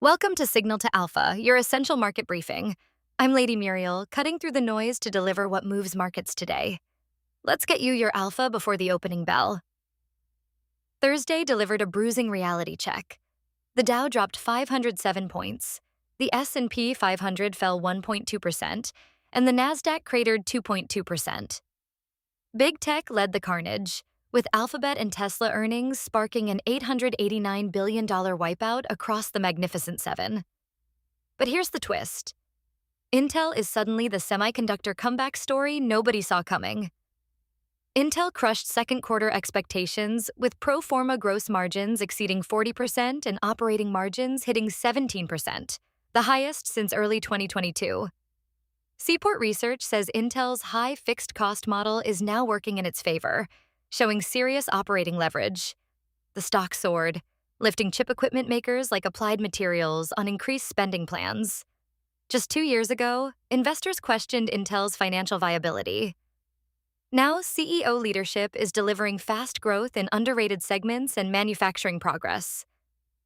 Welcome to Signal to Alpha, your essential market briefing. I'm Lady Muriel, cutting through the noise to deliver what moves markets today. Let's get you your alpha before the opening bell. Thursday delivered a bruising reality check. The Dow dropped 507 points. The S&P 500 fell 1.2%, and the Nasdaq cratered 2.2%. Big tech led the carnage, with Alphabet and Tesla earnings sparking an $889 billion wipeout across the Magnificent Seven. But here's the twist. Intel is suddenly the semiconductor comeback story nobody saw coming. Intel crushed second quarter expectations with pro forma gross margins exceeding 40% and operating margins hitting 17%, the highest since early 2022. Seaport Research says Intel's high fixed cost model is now working in its favor, showing serious operating leverage. The stock soared, lifting chip equipment makers like Applied Materials on increased spending plans. Just 2 years ago, investors questioned Intel's financial viability. Now, CEO leadership is delivering fast growth in underrated segments and manufacturing progress.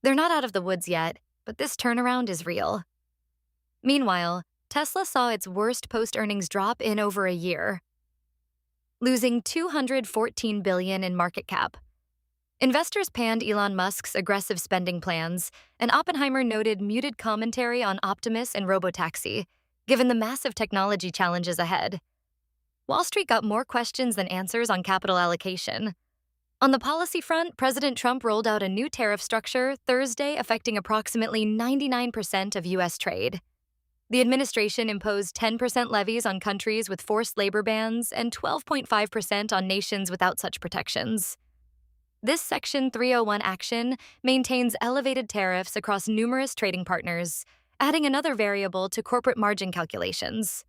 They're not out of the woods yet, but this turnaround is real. Meanwhile, Tesla saw its worst post-earnings drop in over a year, losing $214 billion in market cap. Investors panned Elon Musk's aggressive spending plans, and Oppenheimer noted muted commentary on Optimus and robotaxi, given the massive technology challenges ahead. Wall Street got more questions than answers on capital allocation. On the policy front, President Trump rolled out a new tariff structure Thursday affecting approximately 99% of U.S. trade. The administration imposed 10% levies on countries with forced labor bans and 12.5% on nations without such protections. This Section 301 action maintains elevated tariffs across numerous trading partners, adding another variable to corporate margin calculations.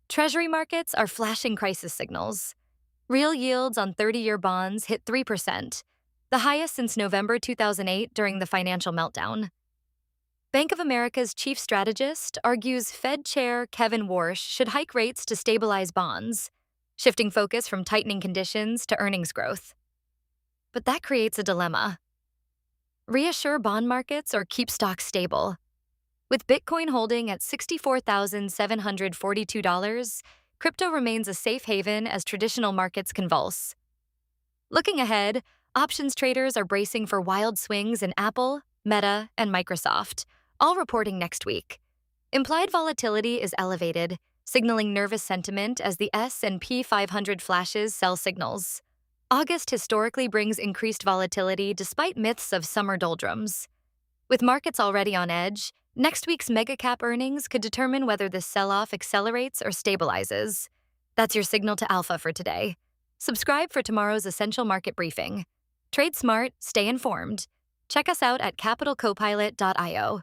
Treasury markets are flashing crisis signals. Real yields on 30-year bonds hit 3%, the highest since November 2008 during the financial meltdown. Bank of America's chief strategist argues Fed Chair Kevin Warsh should hike rates to stabilize bonds, shifting focus from tightening conditions to earnings growth. But that creates a dilemma. Reassure bond markets or keep stocks stable? With Bitcoin holding at $64,742, crypto remains a safe haven as traditional markets convulse. Looking ahead, options traders are bracing for wild swings in Apple, Meta, and Microsoft, all reporting next week. Implied volatility is elevated, signaling nervous sentiment as the S&P 500 flashes sell signals. August historically brings increased volatility despite myths of summer doldrums. With markets already on edge, next week's mega-cap earnings could determine whether this sell-off accelerates or stabilizes. That's your signal to alpha for today. Subscribe for tomorrow's essential market briefing. Trade smart, stay informed. Check us out at capitalcopilot.io.